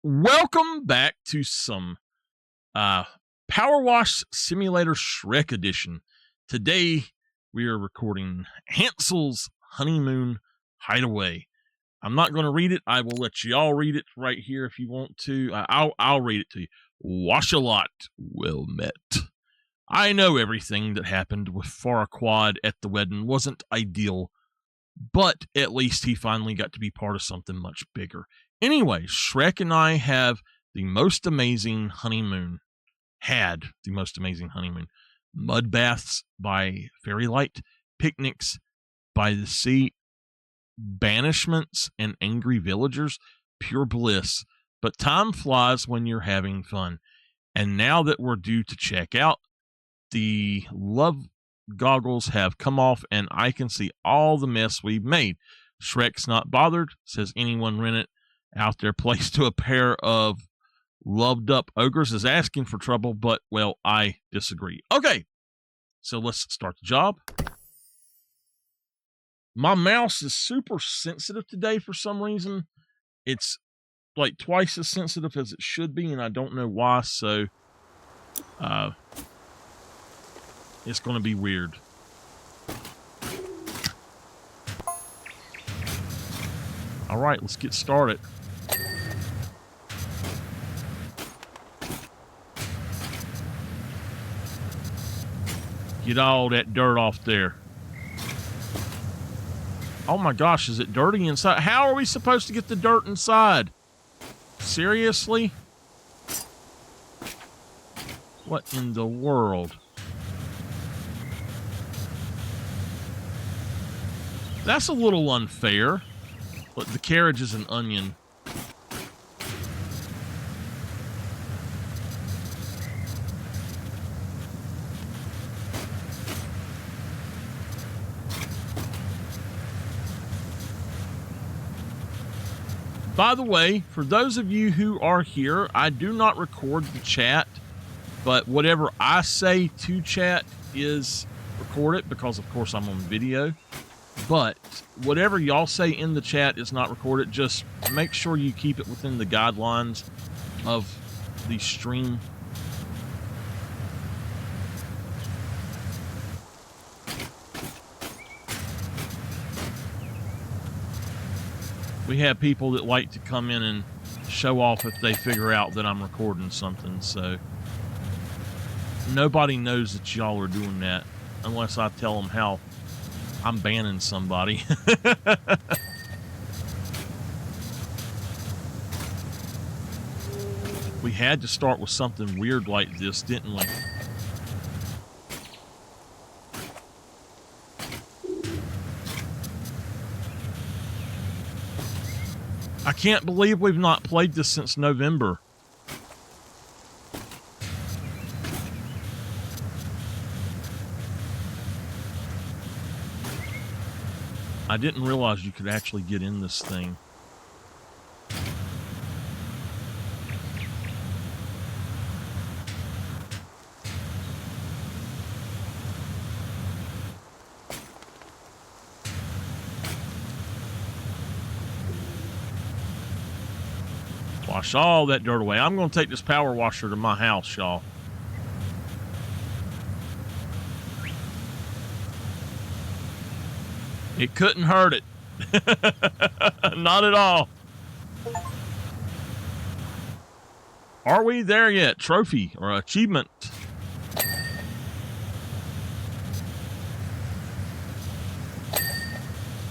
Welcome back to some PowerWash Simulator Shrek Edition. Today we are recording Hansel's Honeymoon Hideaway. I'm not going to read it. I will let y'all read it right here if you want to. I'll read it to you. Wash a lot. Well met. I know everything that happened with Farquaad at the wedding wasn't ideal, but at least he finally got to be part of something much bigger. Anyway, Shrek and I have the most amazing honeymoon. Had the most amazing honeymoon. Mud baths by Fairylight, picnics by the sea, banishments and angry villagers, pure bliss. But time flies when you're having fun. And now that we're due to check out, the love goggles have come off and I can see all the mess we've made. Shrek's not bothered, says anyone rent it out there placed to a pair of loved up ogres is asking for trouble, but well, I disagree. Okay, so let's start the job. My mouse is super sensitive today for some reason. It's like twice as sensitive as it should be, and I don't know why, so it's going to be weird. All right, let's get started. Get all that dirt off there. Oh my gosh, is it dirty inside? How are we supposed to get the dirt inside? Seriously? What in the world? That's a little unfair. But the carriage is an onion. By the way, for those of you who are here, I do not record the chat, but whatever I say to chat is recorded because, of course, I'm on video. But whatever y'all say in the chat is not recorded. Just make sure you keep it within the guidelines of the stream. We have people that like to come in and show off if they figure out that I'm recording something, so nobody knows that y'all are doing that unless I tell them how I'm banning somebody. We had to start with something weird like this, didn't we? I can't believe we've not played this since November. I didn't realize you could actually get in this thing. Wash all that dirt away. I'm going to take this power washer to my house, y'all. It couldn't hurt it. Not at all. Are we there yet? Trophy or achievement?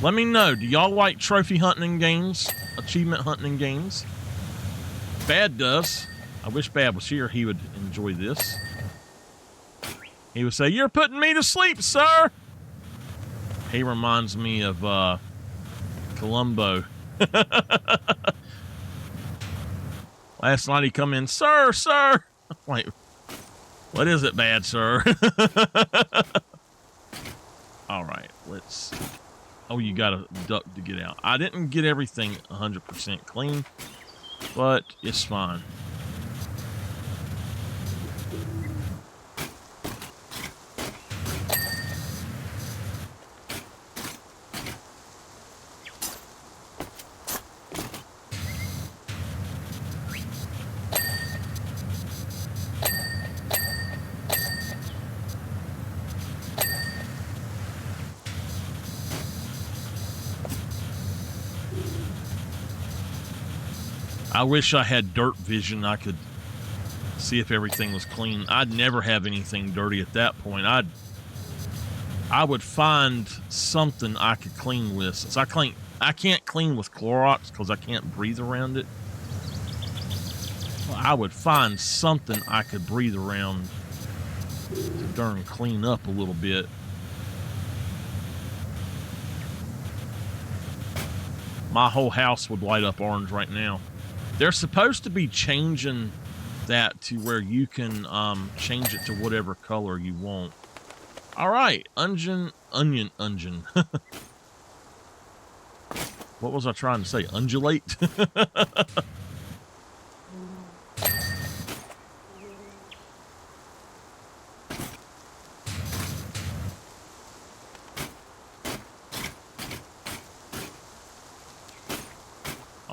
Let me know. Do y'all like trophy hunting in games? Achievement hunting in games? Bad does. I wish Bad was here. He would enjoy this. He would say, "You're putting me to sleep, sir." He reminds me of Columbo. Last night he come in, "Sir, sir." Wait, what is it, Bad sir? All right, let's. Oh, you got a duck to get out. I didn't get everything 100% clean, but it's fine. I wish I had dirt vision. I could see if everything was clean. I'd never have anything dirty at that point. I would find something I could clean with. Since I can't clean with Clorox because I can't breathe around it. Well, I would find something I could breathe around to darn clean up a little bit. My whole house would light up orange right now. They're supposed to be changing that to where you can change it to whatever color you want. All right, onion. What was I trying to say? Undulate?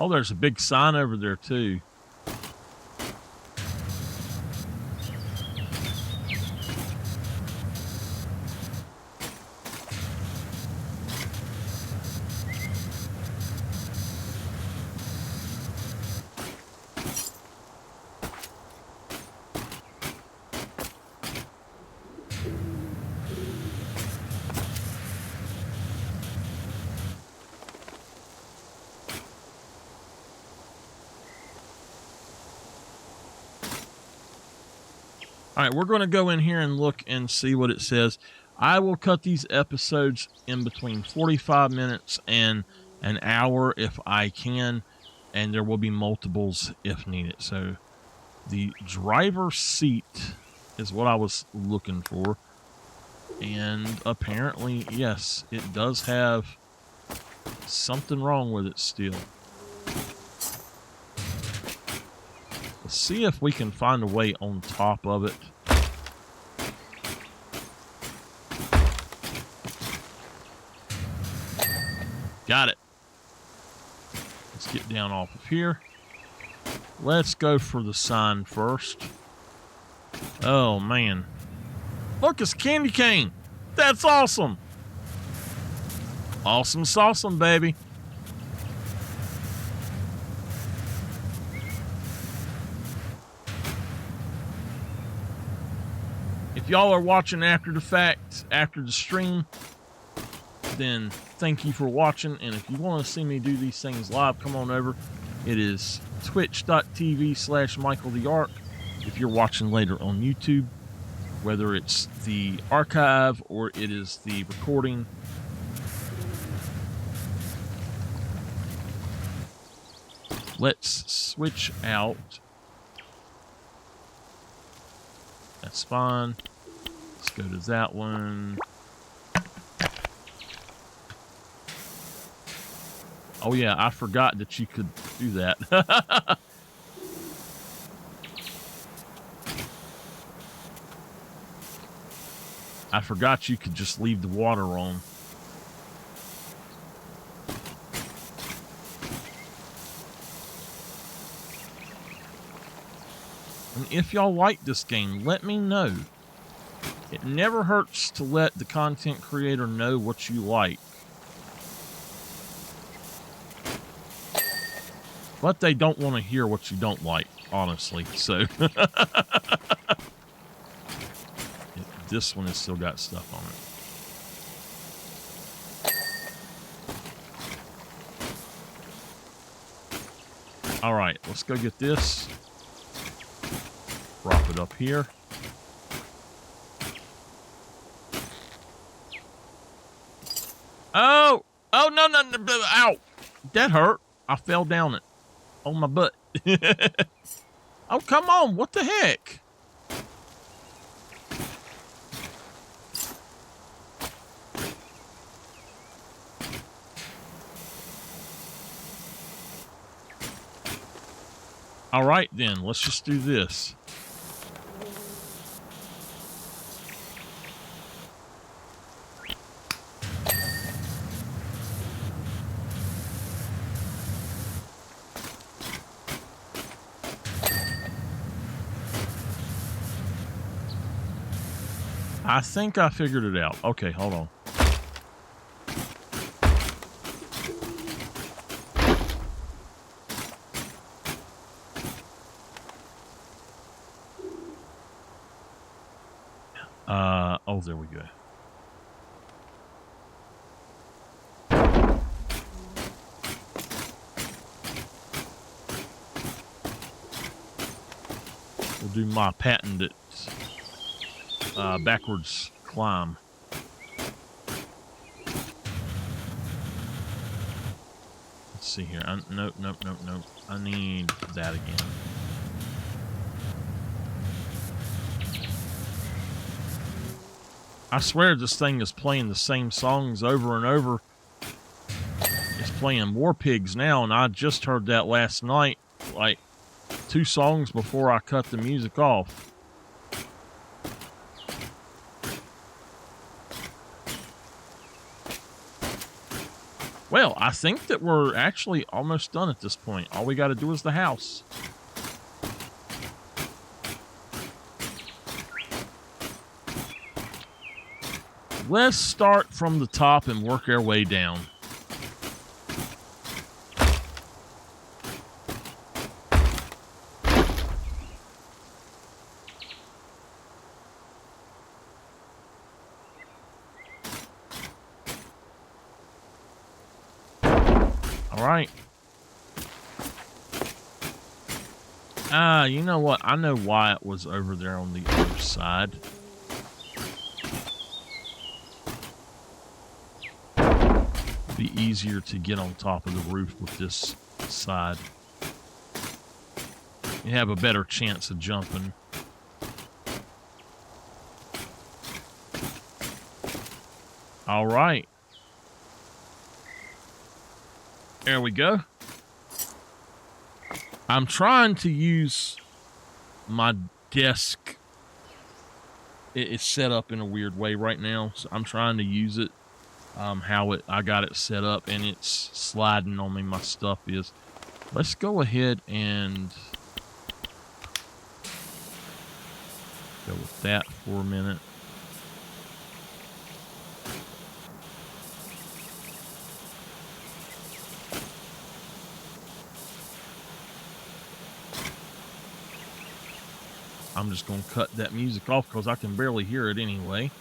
Oh, there's a big sign over there, too. All right, we're going to go in here and look and see what it says. I will cut these episodes in between 45 minutes and an hour if I can, and there will be multiples if needed. So the driver's seat is what I was looking for. And apparently, yes, it does have something wrong with it still. Let's see if we can find a way on top of it. Got it. Let's get down off of here. Let's go for the sign first. Oh, man. Look, it's candy cane. That's awesome. Awesome sauceum, baby. If y'all are watching after the fact, after the stream, then thank you for watching. And if you want to see me do these things live, come on over. It is twitch.tv/MichaelTheArch. If you're watching later on YouTube, whether it's the archive or it is the recording. Let's switch out. That's fine. Let's go to that one. Oh yeah, I forgot that you could do that. I forgot you could just leave the water on. And if y'all like this game, let me know. It never hurts to let the content creator know what you like. But they don't want to hear what you don't like, honestly. So this one has still got stuff on it. All right, let's go get this. Drop it up here. Oh! Oh, no, no, no, ow! That hurt. I fell down it. On my butt. Oh, come on. What the heck? All right, then. Let's just do this. I think I figured it out. Okay, hold on. Oh, there we go. We'll do my patented backwards climb. Let's see here. Nope. I need that again. I swear this thing is playing the same songs over and over. It's playing War Pigs now, and I just heard that last night, like 2 songs before I cut the music off. Well, I think that we're actually almost done at this point. All we got to do is the house. Let's start from the top and work our way down. All right. You know what? I know why it was over there on the other side. Be easier to get on top of the roof with this side. You have a better chance of jumping. All right. There we go. I'm trying to use my desk. It's set up in a weird way right now, so I'm trying to use it I got it set up, and it's sliding on me. My stuff is. Let's go ahead and go with that for a minute. I'm just going to cut that music off because I can barely hear it anyway.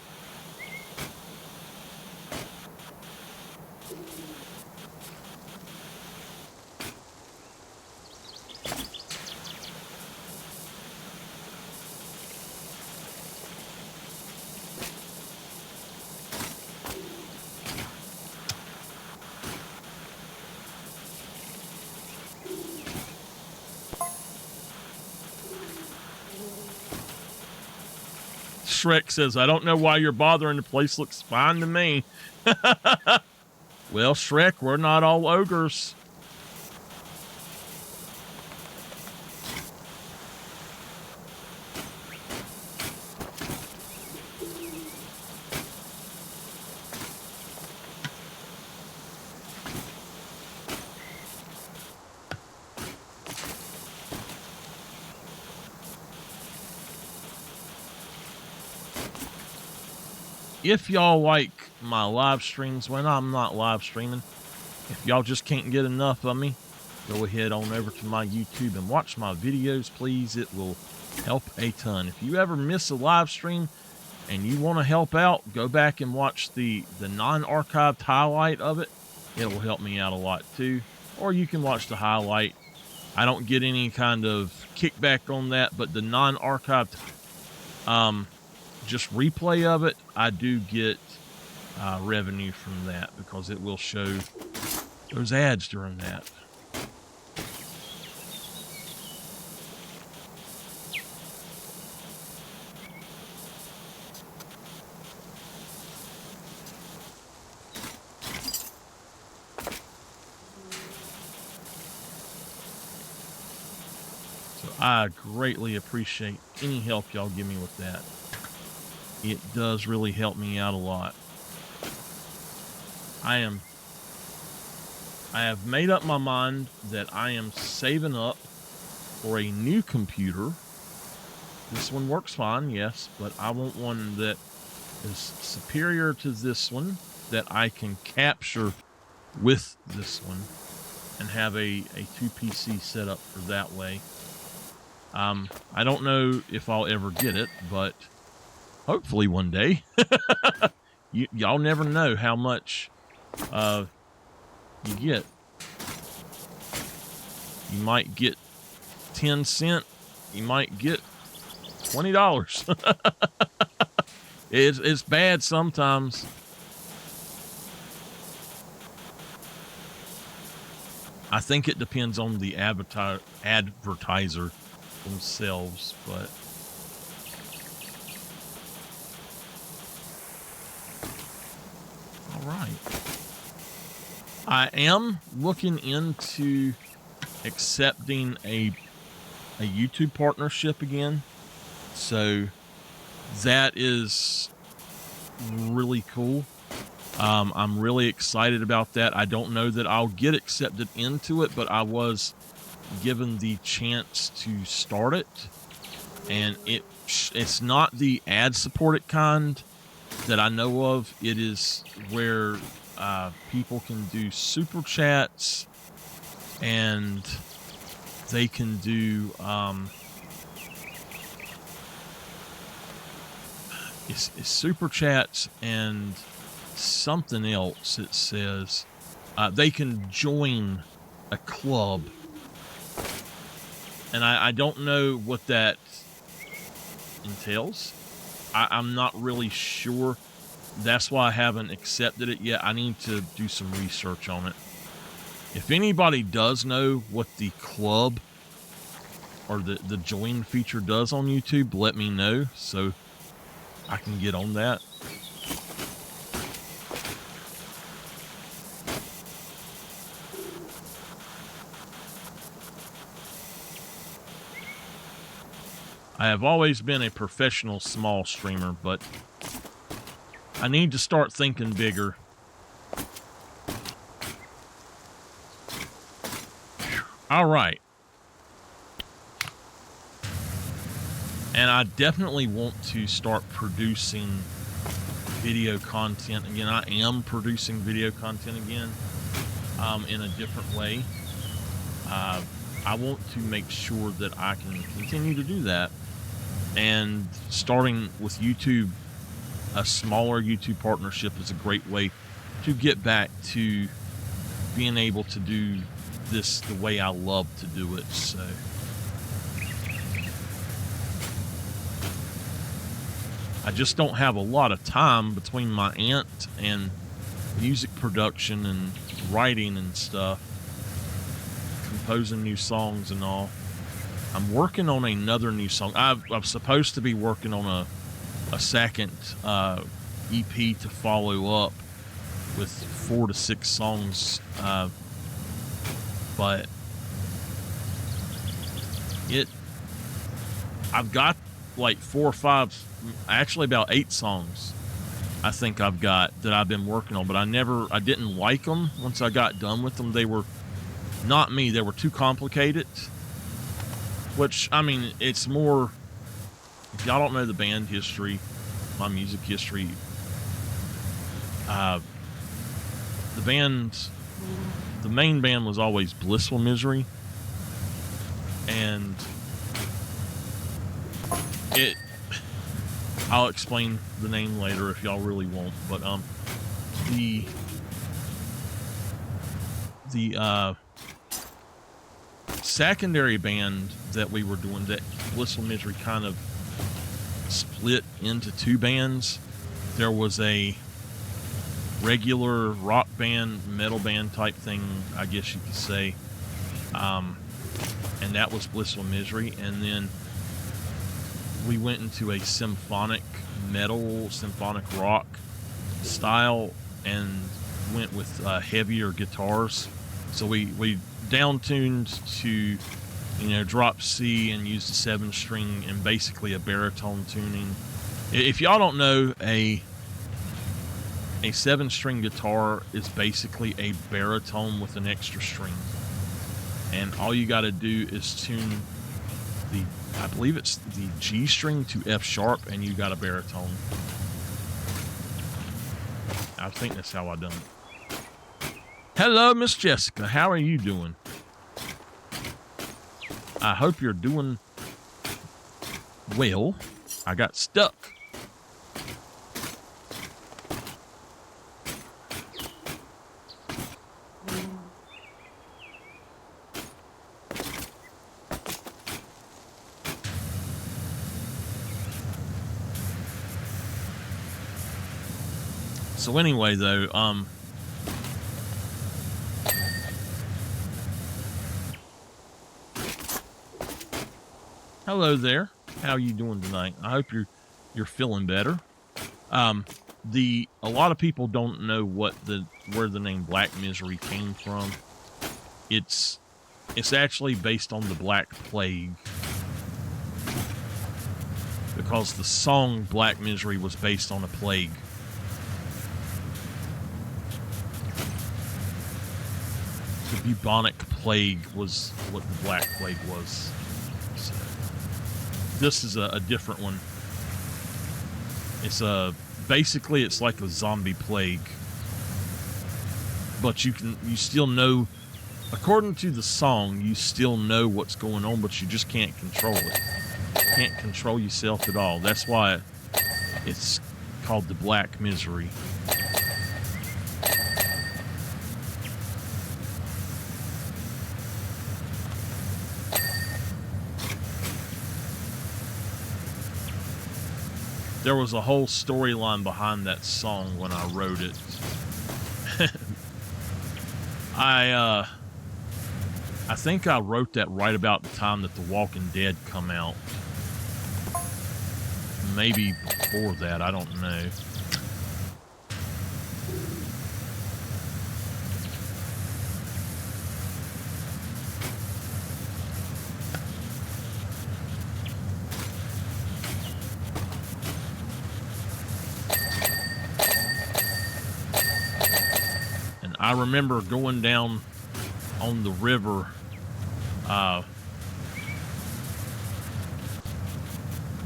Shrek says, I don't know why you're bothering. The place looks fine to me. Well, Shrek, we're not all ogres. If y'all like my live streams when I'm not live streaming, if y'all just can't get enough of me, go ahead on over to my YouTube and watch my videos, please. It will help a ton. If you ever miss a live stream and you want to help out, go back and watch the non-archived highlight of it. It will help me out a lot too. Or you can watch the highlight. I don't get any kind of kickback on that, but the non-archived just replay of it, I do get revenue from that because it will show those ads during that. So I greatly appreciate any help y'all give me with that. It does really help me out a lot. I have made up my mind that I am saving up for a new computer. This one works fine, yes, but I want one that is superior to this one that I can capture with this one and have a 2 PC setup for that way. I don't know if I'll ever get it, but Hopefully one day. Y'all never know how much you get. You might get 10 cents. You might get $20. It's bad sometimes. I think it depends on the advertiser themselves, but all right. I am looking into accepting a YouTube partnership again. So that is really cool. I'm really excited about that. I don't know that I'll get accepted into it, but I was given the chance to start it. And it's not the ad-supported kind that I know of. It is where people can do super chats, and they can do it's super chats and something else. It says they can join a club, and I don't know what that entails. I'm not really sure. That's why I haven't accepted it yet. I need to do some research on it. If anybody does know what the club or the join feature does on YouTube, let me know so I can get on that. I have always been a professional small streamer, but I need to start thinking bigger. All right. And I definitely want to start producing video content again. I am producing video content again in a different way. I want to make sure that I can continue to do that. And starting with YouTube, a smaller YouTube partnership is a great way to get back to being able to do this the way I love to do it. So I just don't have a lot of time between my aunt and music production and writing and stuff, composing new songs and all. I'm working on another new song. I'm supposed to be working on a second EP to follow up with 4 to 6 songs, but I've got like 4 or 5, actually about 8 songs I think I've got that I've been working on, but I didn't like them once I got done with them. They were not me. They were too complicated. Which, I mean, it's more, if y'all don't know the band history, my music history, the main band was always Blissful Misery, and I'll explain the name later if y'all really want, but the secondary band that we were doing, that Blissful Misery kind of split into 2 bands. There was a regular rock band, metal band type thing, I guess you could say, and that was Blissful Misery. And then we went into a symphonic metal, symphonic rock style, and went with heavier guitars. So we down-tuned to, drop C and used a 7-string and basically a baritone tuning. If y'all don't know, a 7-string guitar is basically a baritone with an extra string. And all you got to do is tune I believe it's the G string to F sharp, and you got a baritone. I think that's how I done it. Hello, Miss Jessica. How are you doing? I hope you're doing well. I got stuck So anyway, though, hello there. How you doing tonight? I hope you're feeling better. A lot of people don't know where the name Black Misery came from. It's actually based on the Black Plague, because the song Black Misery was based on a plague. The bubonic plague was what the Black Plague was. So, this is a different one. It's basically it's like a zombie plague, but you still know, according to the song, you still know what's going on, but you just can't control it. You can't control yourself at all. That's why it's called the Black Misery. There was a whole storyline behind that song when I wrote it. I think I wrote that right about the time that The Walking Dead come out. Maybe before that, I don't know. I remember going down on the river.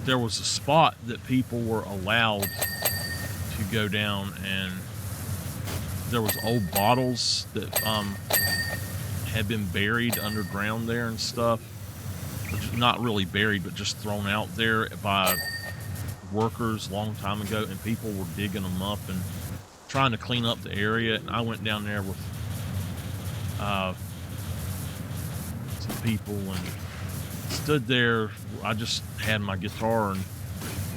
There was a spot that people were allowed to go down, and there was old bottles that had been buried underground there and stuff. Not really buried, but just thrown out there by workers a long time ago, and people were digging them up and trying to clean up the area. And I went down there with some people and stood there. I just had my guitar and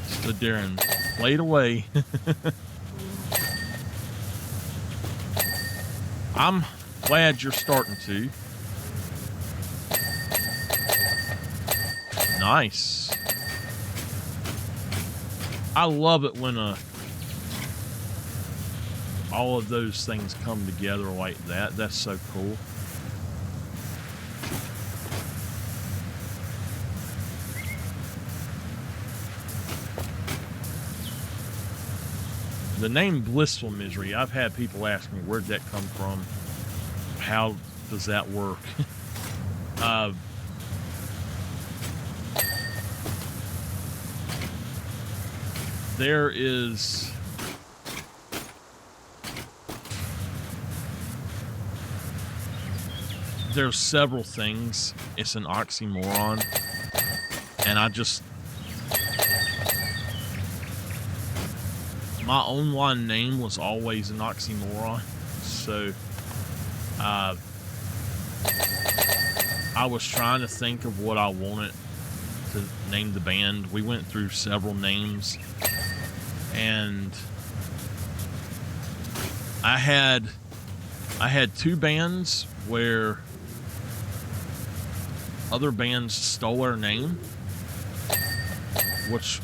stood there and played away. I'm glad you're starting to. Nice. I love it when all of those things come together like that. That's so cool. The name Blissful Misery, I've had people ask me, where'd that come from? How does that work? There's several things. It's an oxymoron. And my online name was always an oxymoron. So, I was trying to think of what I wanted to name the band. We went through several names, and I had two bands where other bands stole our name, which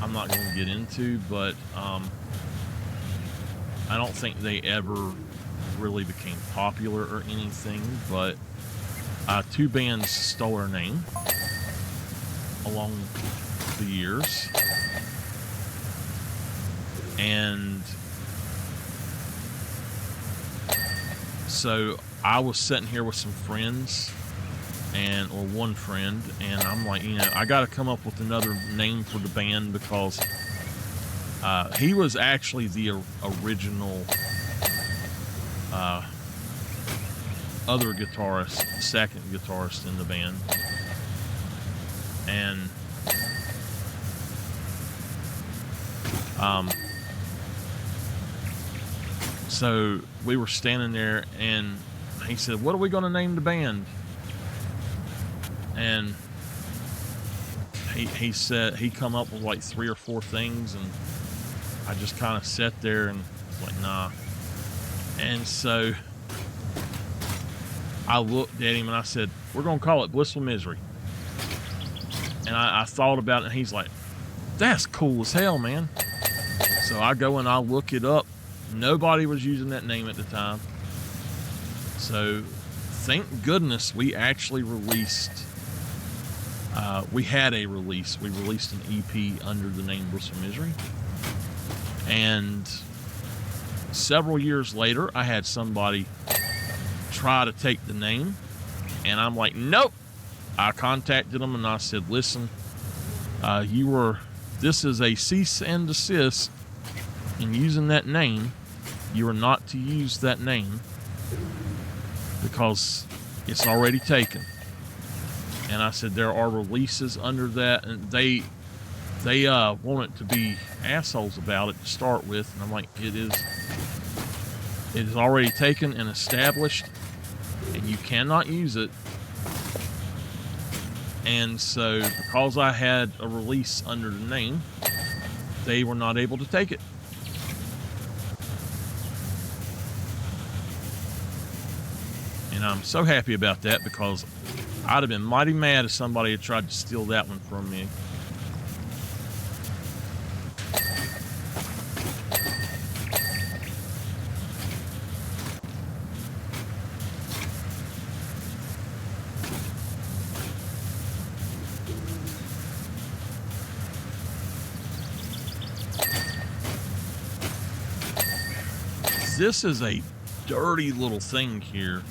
I'm not going to get into, but I don't think they ever really became popular or anything, but two bands stole our name along the years. And so I was sitting here with some friends, or one friend, and I'm like, I got to come up with another name for the band, because he was actually the original other guitarist, second guitarist in the band. And so we were standing there, and he said, "What are we going to name the band?" And he said he come up with like 3 or 4 things, and I just kind of sat there and was like, nah. And so I looked at him and I said, we're going to call it Blissful Misery. And I thought about it, and he's like, that's cool as hell, man. So I go and I look it up. Nobody was using that name at the time. So thank goodness we actually released, we had a release. We released an EP under the name Blissful Misery. And several years later, I had somebody try to take the name, and I'm like, nope. I contacted them and I said, listen, this is a cease and desist in using that name. You are not to use that name because it's already taken. And I said, there are releases under that, and they wanted to be assholes about it to start with. And I'm like, it is already taken and established, and you cannot use it. And so because I had a release under the name, they were not able to take it. And I'm so happy about that, because I'd have been mighty mad if somebody had tried to steal that one from me. This is a dirty little thing here.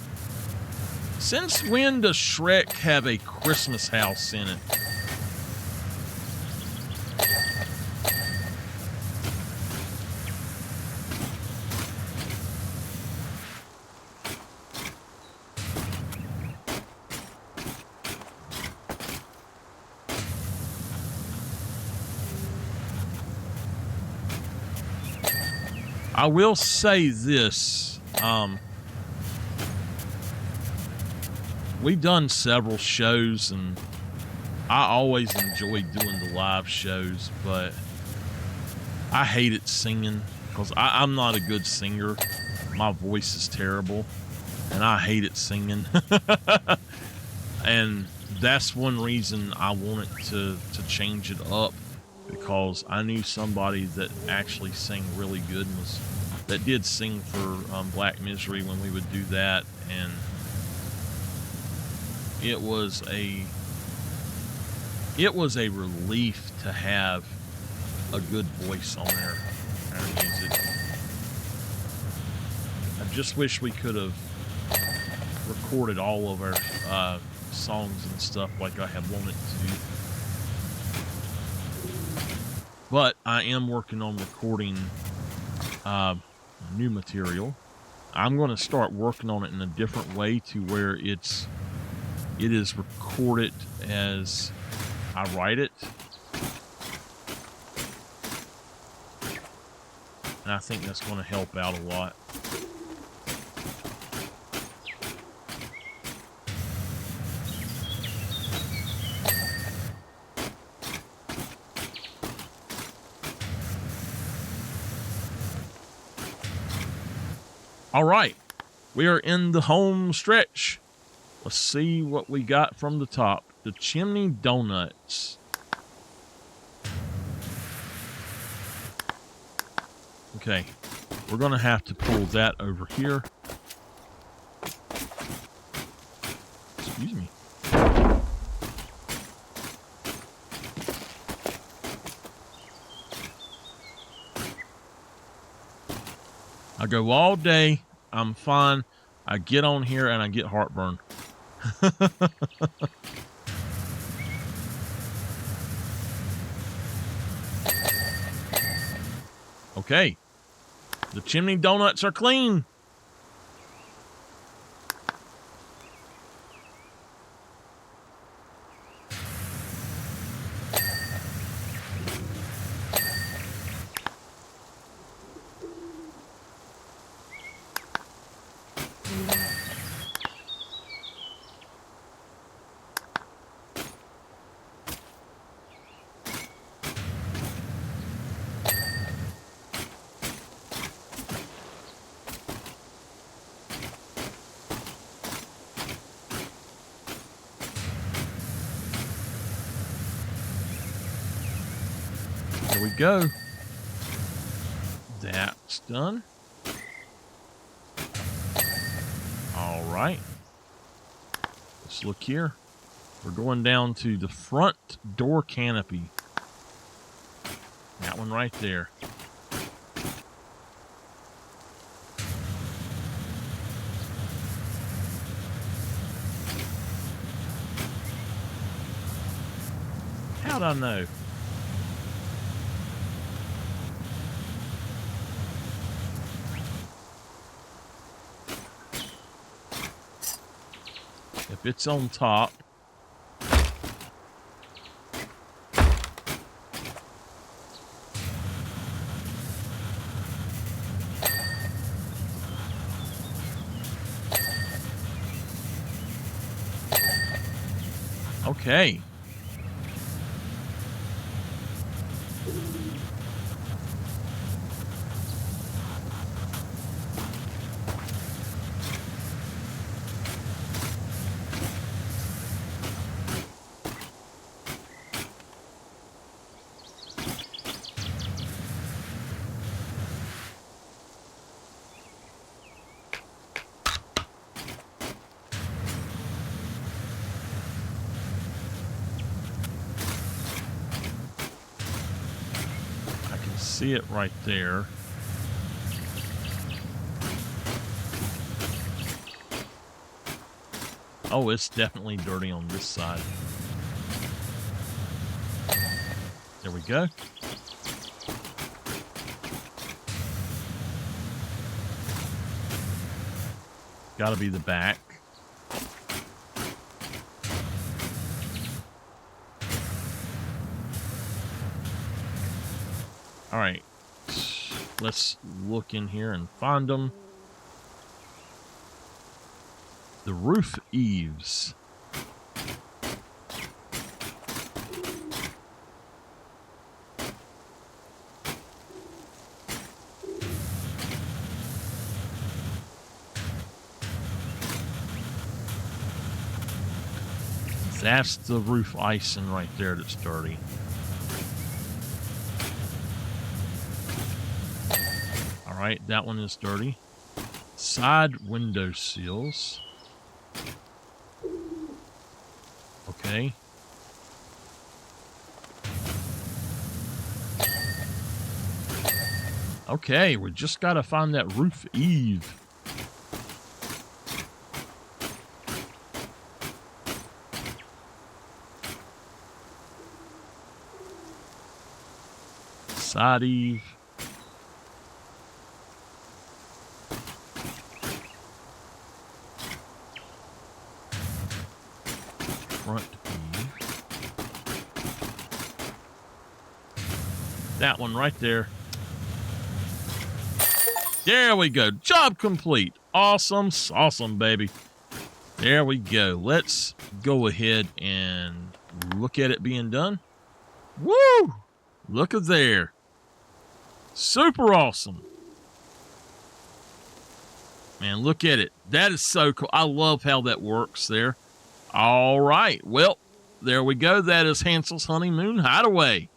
Since when does Shrek have a Christmas house in it? I will say this, we've done several shows, and I always enjoy doing the live shows, but I hated singing because I'm not a good singer. My voice is terrible, and I hated singing. And that's one reason I wanted to change it up, because I knew somebody that actually sang really good and that did sing for Black Misery when we would do that, and it was a relief to have a good voice on there. I just wish we could have recorded all of our songs and stuff like I have wanted to. But I am working on recording new material. I'm going to start working on it in a different way, to where it is recorded as I write it. And I think that's going to help out a lot. All right, we are in the home stretch. Let's see what we got from the top. The Chimney Donuts. Okay, we're going to have to pull that over here. Excuse me. I go all day, I'm fine. I get on here and I get heartburn. Okay, the chimney donuts are clean. There we go. That's done. All right. Let's look here. We're going down to the front door canopy. That one right there. How'd I know? If it's on top, okay. See it right there. Oh, it's definitely dirty on this side. There we go. Gotta be the back. All right, let's look in here and find them. The roof eaves. That's the roof icing right there that's dirty. All right, that one is dirty. Side window sills. Okay. Okay, we just got to find that roof eave. Side eave. Front eave. That one right there. There we go. Job complete. Awesome. Awesome, baby. There we go. Let's go ahead and look at it being done. Woo! Look at there. Super awesome. Man, look at it. That is so cool. I love how that works there. All right. Well, there we go. That is Hansel's Honeymoon Hideaway.